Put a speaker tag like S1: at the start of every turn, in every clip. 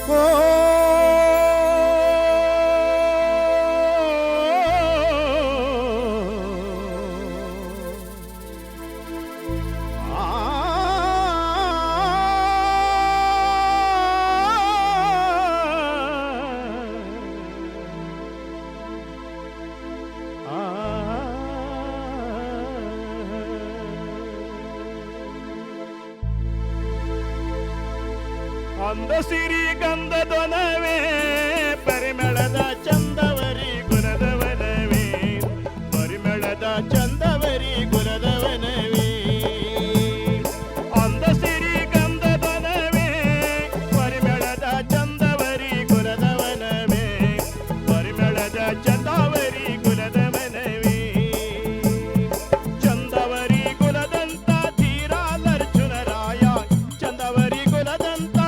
S1: ಓ ಅಂದ ಸಿರಿ ಗಂಧದೊನವೇ ಪರಿಮಳದ ಚಂದವರಿ ಗುಣದವನವೇ ಪರಿಮಳದ ಚಂದವರಿ ಗುಣದವನವೇ ಅಂದ ಸಿರಿ ಗಂಧದೊನವೇ ಪರಿಮಳದ ಚಂದವರಿ ಗುಣದವನವೇ ಪರಿಮಳದ ಚಂದವರಿ ಗುಣದವನವೇ ಚಂದವರಿ ಗುಣದಂತ ಧೀರಾಲರ್ಜುನರಾಯ ಚಂದವರಿ ಗುಣದಂತ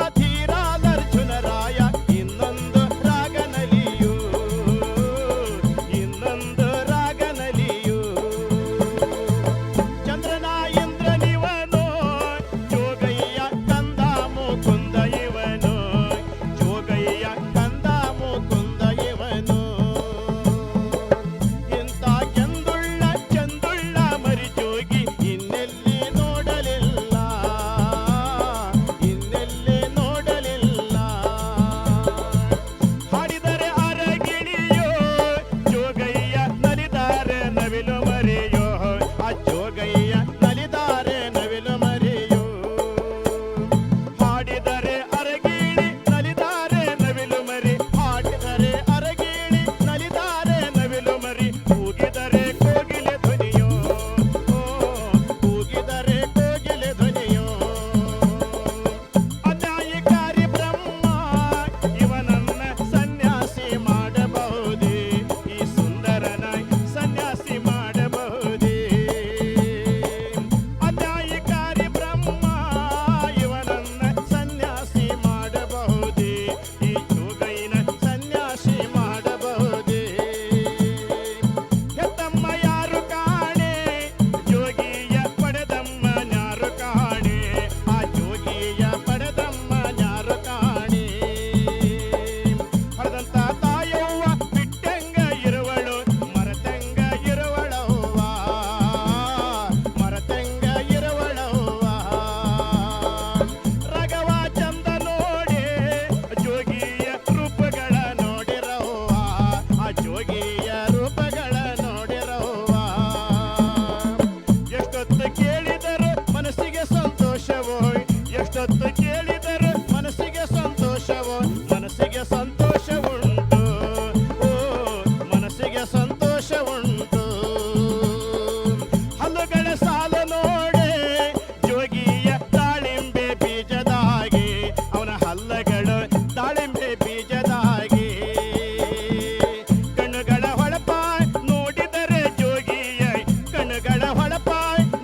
S1: ಕೇಳಿದರೆ ಮನಸ್ಸಿಗೆ ಸಂತೋಷವೋ ಮನಸ್ಸಿಗೆ ಸಂತೋಷವುಂಟು ಓ ಮನಸ್ಸಿಗೆ ಸಂತೋಷವುಂಟು ಹಲ್ಲುಗಳ ಸಾಲ ನೋಡೆ ಜೋಗಿಯ ದಾಳಿಂಬೆ ಬೀಜದಾಗಿ ಅವನ ಹಲ್ಲಗಳು ದಾಳಿಂಬೆ ಬೀಜದಾಗಿ ಕಣ್ಣುಗಳ ಹೊಳಪ ನೋಡಿದರೆ ಜೋಗಿಯ ಕಣ್ಣುಗಳ ಹೊಳಪ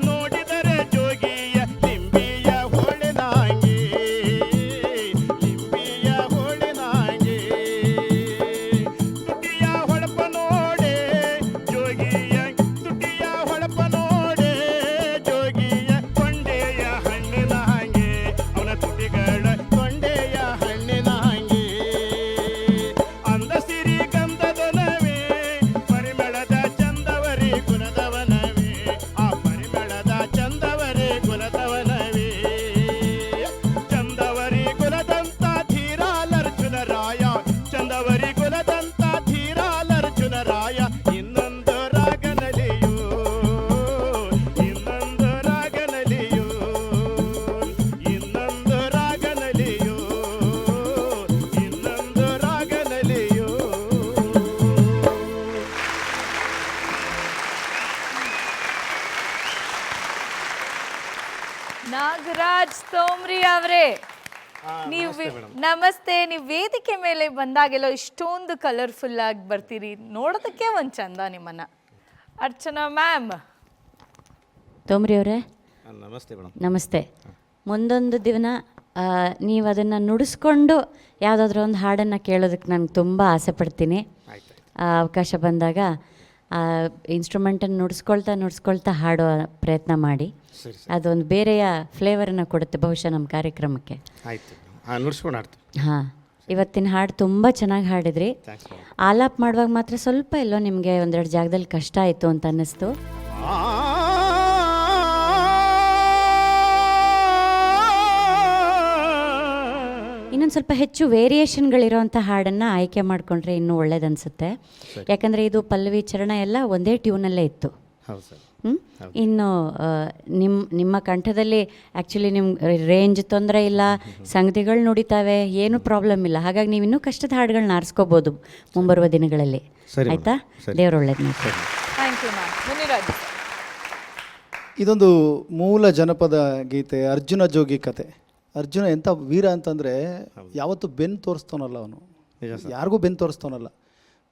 S1: ನೋಡಿದರೆ ಜೋಗಿಯ ಲಿಂಬಿಯ ಹೊಳೆದಾಗಿ ಲಿಂಬಿಯ ಹೊಳೆದಾಗಿ ತುಟಿಯ ಹೊಳಪ ನೋಡೆ ಜೋಗಿಯ ತುಟಿಯ ಹೊಳಪ ನೋಡೆ ಜೋಗಿಯ ಕೊಂಡೆಯ ಹಣ್ಣಿನ ಹಾಗೆ ಅವನ ತುಟಿಗಳ ಕೊಂಡೆಯ ಹಣ್ಣಿನ ಹಾಗೆ ಅಂದ ಸಿರಿ ಗಂಧದೊನವೇ ಪರಿಮಳದ ಚಂದವರಿ ಗುಣದವನವೇ ಆ ಪರಿಮಳದ ಚಂದವರಿ ಗುಣದವನವೇ ಚಂದವರಿ ಗುಣದಂತ ಧೀರಾಲರ್ಜುನರಾಯ ಚಂದವರಿ ಗುಣದಂತ ಧೀರಾಲರ್ಜುನರಾಯ ಇನ್ನೊಂದು ರಾಗನಲಿಯು ಇನ್ನೊಂದು ರಾಗನಲಿಯು ಇನ್ನೊಂದು ರಾಗನಲಿಯು ಇನ್ನೊಂದು ರಾಗನಲಿಯು
S2: ನಾಗರಾಜ್ ತೋಮ್ರಿ ಅವರೇ, ನೀವು ನಮಸ್ತೆ. ನೀವು ವೇದಿಕೆ ಮೇಲೆ ಬಂದಾಗೆಲ್ಲ ಇಷ್ಟೊಂದು ಕಲರ್ಫುಲ್ ಆಗಿ ಬರ್ತೀರಿ, ನೋಡೋದಕ್ಕೆ ಒಂದು ಚಂದ ನಿಮ್ಮನ್ನ. ಅರ್ಚನಾ ಮ್ಯಾಮ್,
S3: ತೋಮ್ರಿ ಅವರೇ
S1: ನಮಸ್ತೆ ಮೇಡಮ್.
S3: ನಮಸ್ತೆ. ಮುಂದೊಂದು ದಿನ ನೀವು ಅದನ್ನು ನುಡಿಸ್ಕೊಂಡು ಯಾವುದಾದ್ರೂ ಒಂದು ಹಾಡನ್ನು ಕೇಳೋದಕ್ಕೆ ನಾನು ತುಂಬ ಆಸೆ ಪಡ್ತೀನಿ. ಅವಕಾಶ ಬಂದಾಗ ಇನ್ಸ್ಟ್ರೂಮೆಂಟನ್ನು ನುಡಿಸ್ಕೊಳ್ತಾ ಹಾಡೋ ಪ್ರಯತ್ನ ಮಾಡಿ. ಅದೊಂದು ಬೇರೆಯ ಫ್ಲೇವರನ್ನು ಕೊಡುತ್ತೆ ಬಹುಶಃ ನಮ್ಮ ಕಾರ್ಯಕ್ರಮಕ್ಕೆ.
S1: ಆಯ್ತು, ನುಡಿಸ್ಕೊಂಡು ಆಡ್ತೀವಿ.
S3: ಹಾಂ, ಇವತ್ತಿನ ಹಾಡು ತುಂಬ ಚೆನ್ನಾಗಿ ಹಾಡಿದ್ರಿ.
S1: Thanks madam.
S3: ಆಲಾಪ್ ಮಾಡುವಾಗ ಮಾತ್ರ ಸ್ವಲ್ಪ ಎಲ್ಲೋ ನಿಮಗೆ ಒಂದೆರಡು ಜಾಗದಲ್ಲಿ ಕಷ್ಟ ಆಯಿತು ಅಂತ ಅನ್ನಿಸ್ತು. ಇನ್ನೊಂದು ಸ್ವಲ್ಪ ಹೆಚ್ಚು ವೇರಿಯೇಷನ್ಗಳಿರೋಂಥ ಹಾಡನ್ನು ಆಯ್ಕೆ ಮಾಡಿಕೊಂಡ್ರೆ ಇನ್ನೂ ಒಳ್ಳೇದನ್ಸುತ್ತೆ. ಯಾಕಂದರೆ ಇದು ಪಲ್ಲವಿ ಚರಣ ಎಲ್ಲ ಒಂದೇ ಟ್ಯೂನಲ್ಲೇ ಇತ್ತು.
S1: ಹೌದು ಸರ್.
S3: ಇನ್ನು ನಿಮ್ಮ ಕಂಠದಲ್ಲಿ ಆ್ಯಕ್ಚುಲಿ ನಿಮ್ಮ ರೇಂಜ್ ತೊಂದರೆ ಇಲ್ಲ, ಸಂಗತಿಗಳು ನುಡಿತಾವೆ, ಏನೂ ಪ್ರಾಬ್ಲಮ್ ಇಲ್ಲ. ಹಾಗಾಗಿ ನೀವು ಇನ್ನೂ ಕಷ್ಟದ ಹಾಡುಗಳನ್ನ ಆರಿಸ್ಕೋಬೋದು ಮುಂಬರುವ ದಿನಗಳಲ್ಲಿ. ಆಯಿತಾ? ದೇವ್ರು ಒಳ್ಳೇದು ಮಾಡ್ತಾರೆ.
S2: Thank you ma'am. ಮುನಿರಾಜ್
S4: ಇದೊಂದು ಮೂಲ ಜನಪದ ಗೀತೆ, ಅರ್ಜುನ ಜೋಗಿ ಕತೆ. ಅರ್ಜುನ ಎಂಥ ವೀರ ಅಂತಂದರೆ ಯಾವತ್ತೂ ಬೆನ್ನು ತೋರಿಸ್ತವನಲ್ಲ ಅವನು, ಯಾರಿಗೂ ಬೆನ್ನು ತೋರಿಸ್ತವನಲ್ಲ.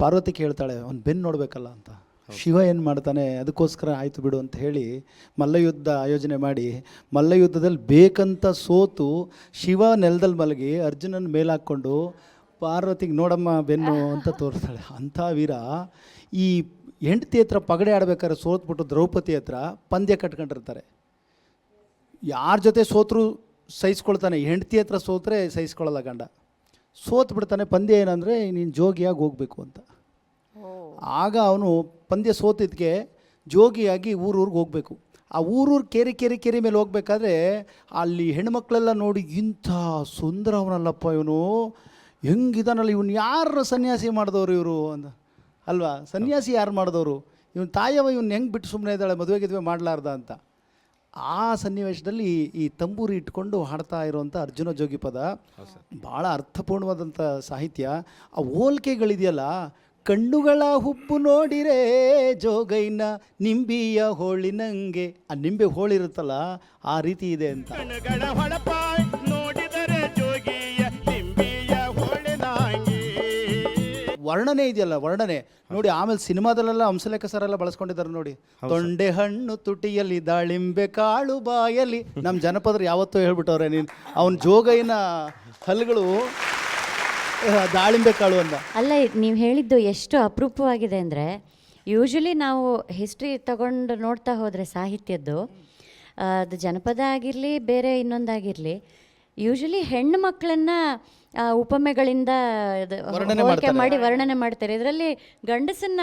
S4: ಪಾರ್ವತಿ ಕೇಳ್ತಾಳೆ ಅವ್ನು ಬೆನ್ನು ನೋಡಬೇಕಲ್ಲ ಅಂತ. ಶಿವ ಏನು ಮಾಡ್ತಾನೆ, ಅದಕ್ಕೋಸ್ಕರ ಆಯಿತು ಬಿಡು ಅಂತ ಹೇಳಿ ಮಲ್ಲಯುದ್ಧ ಆಯೋಜನೆ ಮಾಡಿ ಮಲ್ಲಯುದ್ಧದಲ್ಲಿ ಬೇಕಂತ ಸೋತು ಶಿವ ನೆಲದಲ್ಲಿ ಮಲಗಿ ಅರ್ಜುನನ ಮೇಲಾಕ್ಕೊಂಡು ಪಾರ್ವತಿಗೆ ನೋಡಮ್ಮ ಬೆನ್ನು ಅಂತ ತೋರಿಸ್ತಾಳೆ. ಅಂಥ ವೀರ ಈ ಹೆಂಡತಿ ಹತ್ರ ಪಗಡೆ ಆಡ್ಬೇಕಾದ್ರೆ ಸೋತ್ಬಿಟ್ಟು ದ್ರೌಪದಿ ಹತ್ರ ಪಂದ್ಯ ಕಟ್ಕೊಂಡಿರ್ತಾರೆ. ಯಾರ ಜೊತೆ ಸೋತರೂ ಸಹಿಸ್ಕೊಳ್ತಾನೆ, ಹೆಂಡತಿ ಹತ್ರ ಸೋತ್ರೆ ಸಹಿಸ್ಕೊಳ್ಳಲ್ಲ ಗಂಡ. ಸೋತು ಬಿಡ್ತಾನೆ. ಪಂದ್ಯ ಏನಂದರೆ ನೀನು ಜೋಗಿಯಾಗಿ ಹೋಗಬೇಕು ಅಂತ. ಆಗ ಅವನು ಪಂದ್ಯ ಸೋತಿದ್ದಕ್ಕೆ ಜೋಗಿಯಾಗಿ ಊರೂರಿಗೆ ಹೋಗಬೇಕು. ಆ ಊರೂರು ಕೇರಿ ಮೇಲೆ ಹೋಗ್ಬೇಕಾದ್ರೆ ಅಲ್ಲಿ ಹೆಣ್ಮಕ್ಳೆಲ್ಲ ನೋಡಿ ಇಂಥ ಸುಂದರ ಅವನಲ್ಲಪ್ಪ ಇವನು, ಹೆಂಗಿದಾನಲ್ಲ ಇವನು, ಯಾರು ಸನ್ಯಾಸಿ ಮಾಡಿದವರು ಇವರು ಅಂತ ಅಲ್ವಾ? ಸನ್ಯಾಸಿ ಯಾರು ಮಾಡಿದವರು? ಇವನು ತಾಯವ ಇವನು ಹೆಂಗೆ ಬಿಟ್ಟು ಸುಮ್ಮನೆ ಇದ್ದಾಳೆ, ಮದುವೆಗಿದ್ವೆ ಮಾಡಲಾರ್ದ ಅಂತ. ಆ ಸನ್ನಿವೇಶದಲ್ಲಿ ಈ ತಂಬೂರಿ ಇಟ್ಕೊಂಡು ಹಾಡ್ತಾ ಇರುವಂಥ ಅರ್ಜುನ ಜೋಗಿ ಪದ ಭಾಳ ಅರ್ಥಪೂರ್ಣವಾದಂಥ ಸಾಹಿತ್ಯ. ಆ ಹೋಲಿಕೆಗಳಿದೆಯಲ್ಲ, ಕಣ್ಣುಗಳ ಹುಬ್ಬು ನೋಡಿರೇ ಜೋಗೈನ ನಿಂಬಿಯ ಹೋಳಿನಂಗೆ, ಆ ನಿಂಬೆ ಹೋಳಿರುತ್ತಲ್ಲ ಆ ರೀತಿ ಇದೆ ಅಂತ.
S1: ಕಣ್ಣುಗಳ ಹೊಳಪ ನೋಡಿದರೆ ಜೋಗಿಯ ನಿಂಬಿಯ ಹೋಳಿನಾಂಗಿ.
S4: ವರ್ಣನೆ ಇದೆಯಲ್ಲ, ವರ್ಣನೆ ನೋಡಿ. ಆಮೇಲೆ ಸಿನಿಮಾದಲ್ಲೆಲ್ಲ ಹಂಸಲೇಖ ಸರ್ ಎಲ್ಲ ಬಳಸ್ಕೊಂಡಿದ್ದಾರೆ ನೋಡಿ. ತೊಂಡೆ ಹಣ್ಣು ತುಟಿಯಲ್ಲಿ, ದಾಳಿಂಬೆ ಕಾಳು ಬಾಯಲ್ಲಿ. ನಮ್ಮ ಜನಪದರು ಯಾವತ್ತೂ ಹೇಳ್ಬಿಟ್ಟವ್ರೆ, ನೀನು ಅವನ ಜೋಗೈನ ಹಲ್ಗಳು ದಾಳಿಂಬೆ ಕಾಳು ಅಂತ.
S3: ಅಲ್ಲ, ನೀವು ಹೇಳಿದ್ದು ಎಷ್ಟು ಅಪರೂಪವಾಗಿದೆ ಅಂದರೆ, ಯೂಶ್ವಲಿ ನಾವು ಹಿಸ್ಟ್ರಿ ತಗೊಂಡು ನೋಡ್ತಾ ಹೋದರೆ ಸಾಹಿತ್ಯದ್ದು, ಅದು ಜನಪದ ಆಗಿರಲಿ ಬೇರೆ ಇನ್ನೊಂದಾಗಿರಲಿ, ಯೂಶ್ವಲಿ ಹೆಣ್ಣು ಮಕ್ಕಳನ್ನು ಉಪಮೆಗಳಿಂದ ಹೋಲಿಕೆ ಮಾಡಿ ವರ್ಣನೆ ಮಾಡ್ತಾರೆ. ಇದರಲ್ಲಿ ಗಂಡಸನ್ನ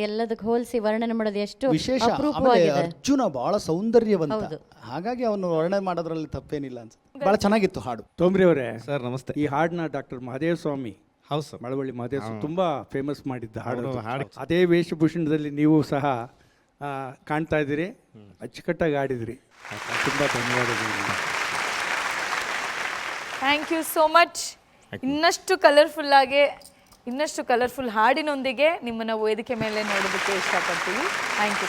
S3: ಎಲ್ಲದಕ್ಕೆ ಹೋಲಿಸಿ ವರ್ಣನೆ ಮಾಡೋದು ಎಷ್ಟು
S4: ವಿಶೇಷ.
S3: ಅಪರೂಪವಾಗಿದೆ.
S4: ಅರ್ಜುನ ಬಹಳ ಸೌಂದರ್ಯವಂತ, ಹಾಗಾಗಿ ಅವನು ವರ್ಣನೆ ಮಾಡೋದ್ರಲ್ಲಿ ತಪ್ಪೇನಿಲ್ಲ ಅನ್ಸುತ್ತೆ. ಬಹಳ ಚೆನ್ನಾಗಿತ್ತು ಹಾಡು.
S5: ತೋಮ್ರಿ ಅವರೇ
S1: ಸರ್ ನಮಸ್ತೆ.
S5: ಈ ಹಾಡನ್ನ ಡಾಕ್ಟರ್ ಮಹದೇವ ಸ್ವಾಮಿ,
S1: ಹೌದು ಸರ್.
S5: ಮಳವಳ್ಳಿ ಮಹದೇವ ಸ್ವಾಮಿ ತುಂಬಾ ಫೇಮಸ್ ಮಾಡಿದ್ದ ಹಾಡು.
S1: ಹಾಡು.
S5: ಅದೇ ವೇಷಭೂಷಣದಲ್ಲಿ ನೀವು ಸಹ ಕಾಣ್ತಾ ಇದ್ದೀರಿ, ಅಚ್ಚುಕಟ್ಟಾಗಿ ಆಡಿದ್ರಿ. ತುಂಬ ಧನ್ಯವಾದಗಳು.
S2: Thank you so much. ಇನ್ನಷ್ಟು ಕಲರ್ಫುಲ್ ಹಾಡಿನೊಂದಿಗೆ ನಿಮ್ಮನ್ನು ವೇದಿಕೆ ಮೇಲೆ ನೋಡೋದಕ್ಕೆ ಇಷ್ಟಪಡ್ತೀವಿ. Thank you.